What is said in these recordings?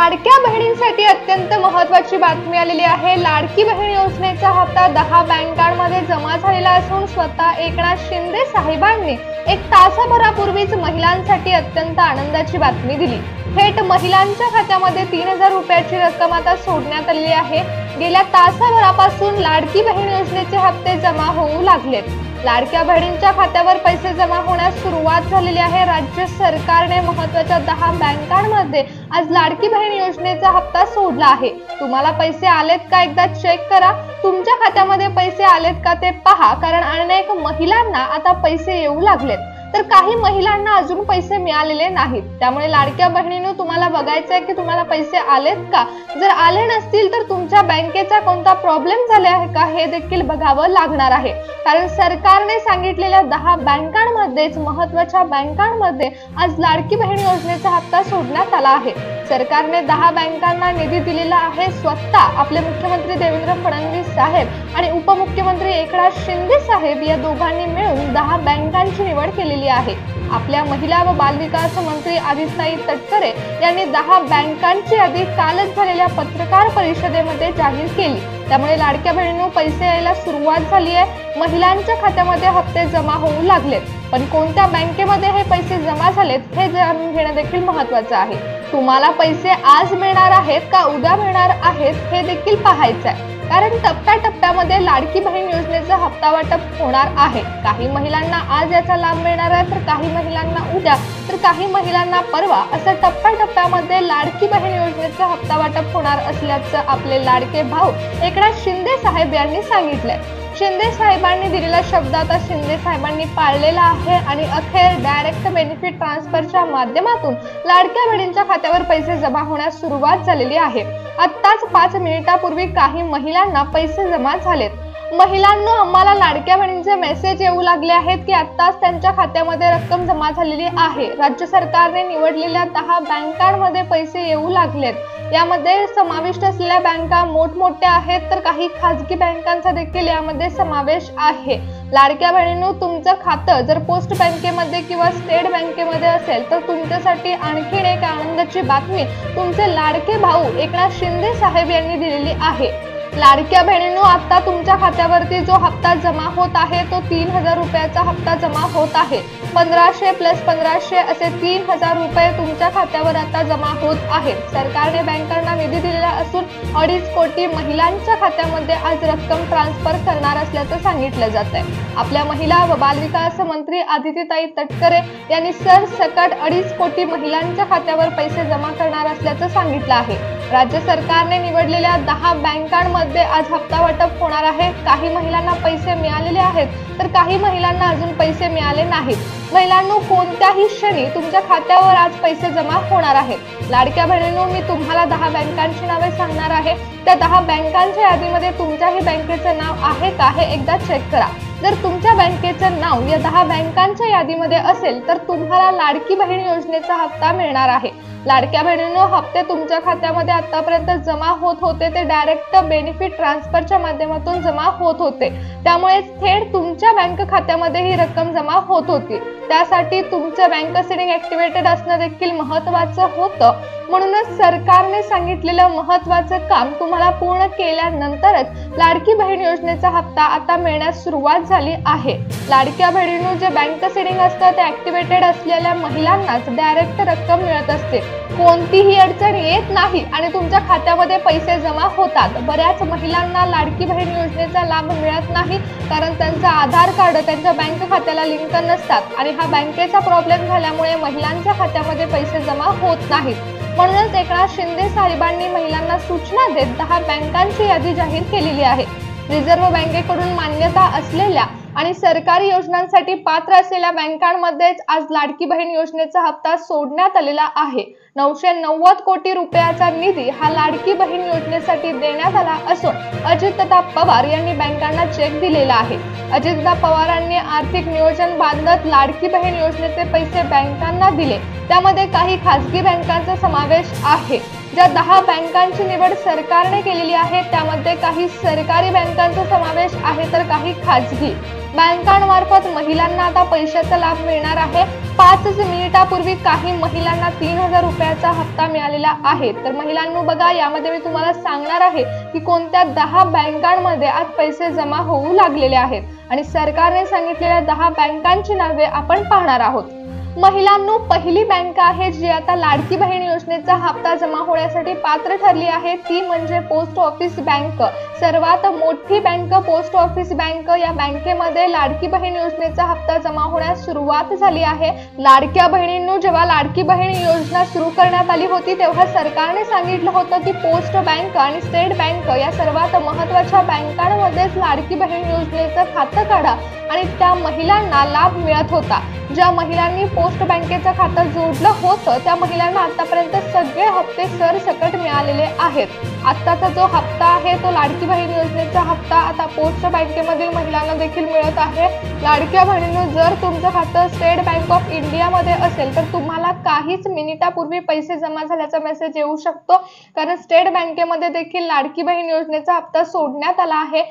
लाडक्या बहिणींसाठी अत्यंत महत्त्वाची बातमी आलेली आहे। लाडकी बहीण योजनेचा हप्ता 10 बँकांमध्ये जमा झालेला असून स्वतः एकनाथ शिंदे साहेबांनी एक तासाभरापूर्वीच महिलांसाठी अत्यंत आनंदाची बातमी दिली। थेट महिलांच्या खात्यामध्ये 3000 रुपयाची रक्कम आता सोडण्यात आलेली आहे। गेल्या तासाभरापासून लाडकी बहीण योजनेचे हप्ते जमा होऊ लागलेत। लाडक्या बहिणींच्या खात्यावर पैसे जमा होण्यास सुरुवात झालेली आहे। राज्य सरकारने महत्त्वाच्या 10 बँकांमध्ये आज लाडकी बहीण योजनेचा हप्ता सोडला आहे। तुम्हाला पैसे आलेत का एकदा चेक करा। तुमच्या खात्यामध्ये पैसे आलेत का ते पहा, कारण अनेक महिलांना आता पैसे येऊ लागलेत तर काही महिलांना अजून पैसे मिळालेले नाहीत। त्यामुळे लाडक्या बहिणींनो तुम्हाला बघायचं आहे की तुम्हाला पैसे आलेत का। जर आले नसतील तर तुमच्या बँकेचा कोणता प्रॉब्लेम झाला आहे का हे देखील बघावं लागणार आहे, कारण सरकारने सांगितलेल्या 10 बँकांमध्येच महत्त्वाच्या बँकांमध्ये आज लाडकी बहीण योजनेचा हप्ता सोडण्यात आला आहे। सरकारने 10 बँकांना निधी दिलेला आहे। स्वतः आपले मुख्यमंत्री देवेंद्र फडणवीस साहेब आणि उपमुख्यमंत्री एकनाथ शिंदे साहेब या दोघांनी मिळून 10 बँकांची निवड केलेली आहे। आपल्या महिला व बालविकास मंत्री आदितीताई तटकरे यांनी 10 बँकांची यादी कालच झालेल्या पत्रकार परिषदेमध्ये जाहीर केली। त्यामुळे लाडक्या बहिणींनो पैसे यायला सुरुवात झाली आहे। महिलांच्या खात्यामध्ये हप्ते जमा होऊ लागलेत, पण कोणत्या बँकेमध्ये हे पैसे जमा झालेत हे जाणून घेणं देखील महत्त्वाचं आहे। तुम्हाला पैसे आज मिळणार आहेत का उद्या मिळणार आहेत हे देखील पाहायचं आहे, कारण टप्प्याटप्प्यामध्ये लाडकी बहीण योजनेचा हप्ता वाटप होणार आहे। काही महिलांना आज याचा लाभ मिळणार आहे, तर काही महिलांना उद्या, तर काही महिलांना परवा, असं टप्प्याटप्प्यामध्ये लाडकी बहीण योजनेचा हप्ता वाटप होणार असल्याचं आपले लाडके भाऊ एकनाथ शिंदे साहेब यांनी सांगितलंय। शिंदे साहेबांनी दिलेला शब्द आता शिंदे साहेबांनी पाळलेला आहे आणि अखेर डायरेक्ट बेनिफिट ट्रान्सफरच्या माध्यमातून लाडक्या बहिणींच्या खात्यावर पैसे जमा होण्यास सुरुवात झालेली आहे। आत्ताच 5 मिनिटापूर्वी काही महिलांना पैसे जमा झालेत। महिलांनो, आम्हाला लाडक्या बहिणींचे मेसेज येऊ लागले आहेत की आत्ताच त्यांच्या खात्यामध्ये रक्कम जमा झालेली आहे। राज्य सरकारने निवडलेल्या 10 बँकांमध्ये पैसे येऊ लागलेत। यामध्ये समाविष्ट असलेल्या बँका मोठमोठ्या आहेत, तर काही खाजगी बँकांचा देखील यामध्ये समावेश आहे। लाडक्या बहिणींनो, तुमचं खातं जर पोस्ट बँकेमध्ये किंवा स्टेट बँकेमध्ये असेल तर तुमच्यासाठी आणखीन एक आनंदाची बातमी तुमचे लाडके भाऊ एकनाथ शिंदे साहेब यांनी दिलेली आहे। लाडक्या बहिणींनो, आता तुमच्या खात्यावरती जो हप्ता जमा होत आहे तो 3000 रुपयाचा हप्ता जमा होत आहे। 1500 + 1500 असे 3000 रुपये तुमच्या खात्यावर आता जमा होत आहेत। सरकारने बँकांना निधी दिलेला असून 2.5 कोटी महिलांच्या खात्यामध्ये आज रक्कम ट्रान्सफर करणार असल्याचं सांगितलं जात आहे। आपल्या महिला व बालविकास मंत्री आदितीताई तटकरे यांनी सरसकट 2.5 कोटी महिलांच्या खात्यावर पैसे जमा करणार असल्याचं सांगितलं आहे। राज्य सरकारने निवडलेल्या 10 बँकांमध्ये आज हप्ता वाटप होणार आहे। काही महिलांना पैसे मिळालेले आहेत, तर काही महिलांना अजून पैसे मिळाले नाहीत। महिलांनो, कोणत्याही क्षणी तुमच्या खात्यावर आज पैसे जमा होणार आहेत। लाडक्या बहिणींनो, मी तुम्हाला 10 बँकांची नावे सांगणार आहे। त्या 10 बँकांच्या यादीमध्ये तुमच्याही बँकेचं नाव आहे का हे एकदा चेक करा। जर तुमच्या बँकेचं नाव या 10 बँकांच्या यादीमध्ये असेल तर तुम्हाला लाडकी बहीण योजनेचा हप्ता मिळणार आहे। लाडक्या बहिणींनो, हप्ते तुमच्या खात्यामध्ये आतापर्यंत जमा होत होते ते डायरेक्ट बेनिफिट ट्रान्सफरच्या माध्यमातून जमा होत होते। त्यामुळे थेट तुमच्या बँक खात्यामध्ये ही रक्कम जमा होत होती। त्यासाठी तुमचं बँक सेटिंग ऍक्टिव्हेटेड असणं देखील महत्त्वाचं होतं। म्हणूनच सरकारने सांगितलेलं महत्त्वाचं काम तुम्हाला पूर्ण केल्यानंतरच लाडकी बहीण योजनेचा हप्ता आता मिळण्यास सुरुवात झाली आहे। लाडक्या बहिणींनो, जे बँक सेटिंग असतं ते ऍक्टिव्हेटेड असलेल्या महिलांनाच डायरेक्ट रक्कम मिळत असते। कोणतीही अडचण येत नाही आणि तुमच्या खात्यामध्ये पैसे जमा होतात। बऱ्याच महिलांना लाडकी बहीण योजनेचा लाभ मिळत नाही, कारण त्यांचं आधार कार्ड त्यांच्या बँक खात्याला लिंक नसतात आणि हा बँकेचा प्रॉब्लेम झाल्यामुळे महिलांच्या खात्यामध्ये पैसे जमा होत नाहीत। म्हणूनच एकनाथ शिंदे साहेबांनी महिलांना सूचना देत 10 बँकांची यादी जाहीर केलेली आहे। रिझर्व्ह बँकेकडून मान्यता असलेल्या आणि सरकारी योजनांसाठी पात्र असलेल्या बँकांमध्येच आज लाडकी बहीण योजनेचा हप्ता सोडण्यात आलेला आहे। 990 कोटी रुपयाचा निधी हा लाडकी बहीण योजनेसाठी देण्यात आला असून अजितदादा पवार यांनी बँकांना चेक दिलेला आहे। अजितदादा पवारांनी आर्थिक नियोजन बांधत लाडकी बहीण योजनेचे पैसे बँकांना दिले। त्यामध्ये काही खासगी बँकांचा समावेश आहे। ज्या 10 बँकांची निवड सरकारने केलेली आहे त्यामध्ये काही सरकारी बँकांचा समावेश आहे तर काही खाजगी बँकांमार्फत महिलांना आता पैशाचा लाभ मिळणार आहे। 5 मिनिटापूर्वी काही महिलांना 3000 रुपयाचा हप्ता मिळालेला आहे। तर महिलांनो बघा, यामध्ये मी तुम्हाला सांगणार आहे की कोणत्या 10 बँकांमध्ये आज पैसे जमा होऊ लागलेले आहेत आणि सरकारने सांगितलेल्या 10 बँकांची नावे आपण पाहणार आहोत। महिलांनो, पहिली बँक आहे जी आता लाडकी बहीण योजनेचा हप्ता जमा होण्यासाठी पात्र ठरली आहे ती म्हणजे पोस्ट ऑफिस बँक। सर्वात मोठी बँक पोस्ट ऑफिस बँक। या बँकेमध्ये लाडकी बहीण योजनेचा हप्ता जमा होण्यास सुरुवात झाली आहे। लाडक्या बहिणींनो, जेव्हा लाडकी बहीण योजना सुरू करण्यात आली होती तेव्हा सरकारने सांगितलं होतं की पोस्ट बँक आणि स्टेट बँक या सर्वात महत्त्वाच्या बँकांमध्येच लाडकी बहीण योजनेचं खातं काढा आणि त्या महिलांना लाभ मिळत होता। ज्या महिलांनी पोस्ट बँकेचं खातं जोडलं होतं त्या महिलांना आतापर्यंत सगळे हप्ते सरसकट मिळालेले आहेत। आताचा जो हप्ता आहे तो लाडकी बहीण योजनेचा हप्ता आता पोस्ट बँकेमधील महिलांना देखील मिळत आहे। लाडक्या बहिणींनो, जर तुमचं खातं स्टेट बँक ऑफ इंडिया मध्ये असेल तर तुम्हाला काहीच मिनिटापूर्वी पैसे जमा झाल्याचा मेसेज येऊ शकतो, कारण स्टेट बँकेमध्ये देखील लाडकी बहीण योजनेचा हप्ता सोडण्यात आला आहे।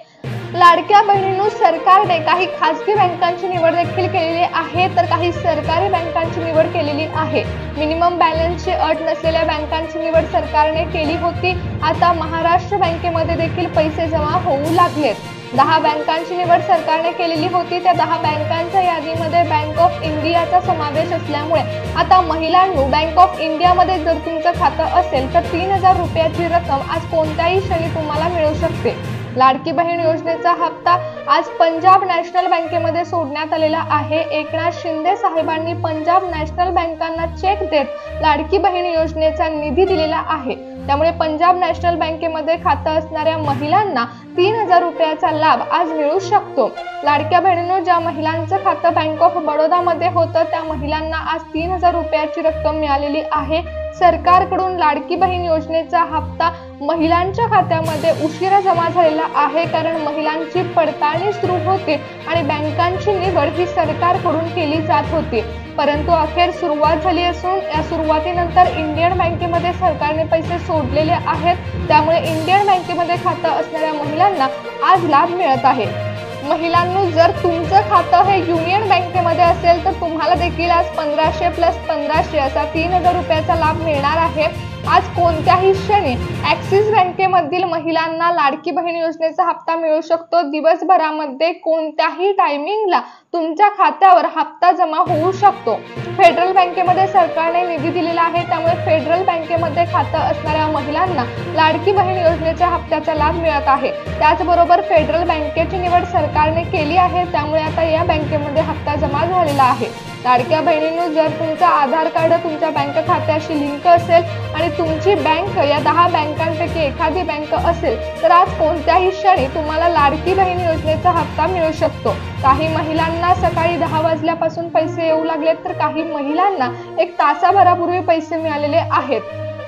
लाडक्या बहिणींनो, सरकारने काही खासगी बँकांची निवड देखील केलेली आहे तर काही सरकारी बँकांची निवड केलेली आहे। मिनिमम बॅलन्सची अट नसलेल्या बँकांची निवड सरकारने केली होती। आता महाराष्ट्र बँकेमध्ये देखील पैसे जमा होऊ लागलेत। 10 बँकांची निवड सरकारने केलेली होती। त्या 10 बँकांच्या यादीमध्ये बँक ऑफ इंडियाचा समावेश असल्यामुळे आता महिलांनो, बँक ऑफ इंडियामध्ये जर तुमचं खातं असेल तर 3000 रुपयाची रक्कम आज कोणत्याही क्षणी तुम्हाला मिळू शकते। लाडकी बहीण योजनेचा हप्ता आज पंजाब नॅशनल बँकेमध्ये सोडण्यात आलेला आहे। एकनाथ शिंदे साहेबांनी पंजाब नॅशनल बँकांना चेक देत लाडकी बहीण योजनेचा निधी दिलेला आहे। त्यामुळे पंजाब नॅशनल बँकेमध्ये खातं असणाऱ्या महिलांना 3000 रुपयाचा लाभ आज मिळू शकतो। लाडक्या बहिणींनो, ज्या महिलांचं खातं बँक ऑफ बडोदा मध्ये होतं त्या महिलांना आज 3000 रुपयाची रक्कम मिळालेली आहे। सरकारकडून लाडकी बहीण योजनेचा हप्ता महिलांच्या खात्यामध्ये उशिरा जमा झालेला आहे, कारण महिलांची पडताळणी सुरू होते आणि बँकांची निवड ही सरकारकडून केली जात होती। परंतु अखेर सुरुवात झाली असून या सुरुवातीनंतर इंडियन बँकेमध्ये सरकारने पैसे सोडलेले आहेत। त्यामुळे इंडियन बँकेमध्ये खातं असणाऱ्या महिलांना आज लाभ मिळत आहे। महिलांनो, जर तुमचं खातं हे युनियन बँकेमध्ये असेल तर तुम्हाला देखील आज 1500 + 1500 असा 3000 रुपयाचा लाभ मिळणार आहे। आज कोणत्याही क्षणी ॲक्सिस बँकेमधील महिलांना लाडकी बहीण योजनेचा हप्ता मिळू शकतो। दिवसभरामध्ये कोणत्याही टायमिंगला तुमच्या खात्यावर हप्ता जमा होऊ शकतो। फेडरल बँकेमध्ये सरकारने निधी दिलेला आहे, त्यामुळे फेडरल बँकेमध्ये खातं असणाऱ्या महिलांना लाडकी बहीण योजनेच्या हप्त्याचा लाभ मिळत आहे। त्याचबरोबर फेडरल बँकेची निवड सरकारने केली आहे, त्यामुळे आता या बँकेमध्ये हप्ता जमा झालेला आहे। लाडक्या बहिणींनो, जर तुमचा आधार कार्ड तुमच्या बँक खात्याशी लिंक असेल आणि तुमची बँक या 10 बँकांपैकी एखादी बँक असेल तर आज कोणत्याही क्षणी तुम्हाला लाडकी बहीण योजनेचा हप्ता मिळू शकतो। काही महिलांना सकाळी 10 वाजल्यापासून पैसे येऊ लागलेत तर काही महिलांना 1 तासाभरापूर्वी पैसे मिळालेले आहेत।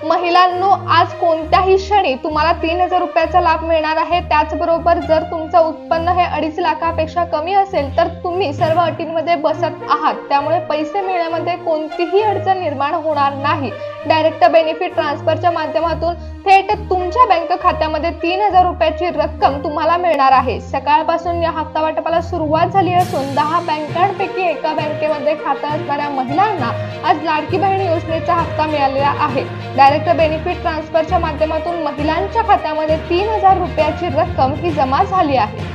महिलांनो, आज कोणत्याही क्षणी तुम्हाला 3000 रुपयाचा लाभ मिळणार आहे। त्याचबरोबर जर तुमचं उत्पन्न हे 2.5 लाखापेक्षा कमी असेल तर तुम्ही सर्व अटींमध्ये बसत आहात, त्यामुळे पैसे मिळण्यामध्ये कोणतीही अडचण निर्माण होणार नाही। डायरेक्ट बेनिफिट ट्रान्सफरच्या माध्यमातून थेट तुमच्या बँक खात्यामध्ये 3000 रुपयाची रक्कम तुम्हाला मिळणार आहे। सकाळपासून या हप्ता वाटपाला सुरुवात झाली असून 10 बँकांपैकी एका बँकेमध्ये खातं असणाऱ्या महिलांना आज लाडकी बहीण योजनेचा हप्ता मिळालेला आहे। डायरेक्ट बेनिफिट ट्रान्सफरच्या माध्यमातून महिलांच्या खात्यामध्ये 3000 रुपयाची रक्कम ही जमा झाली आहे।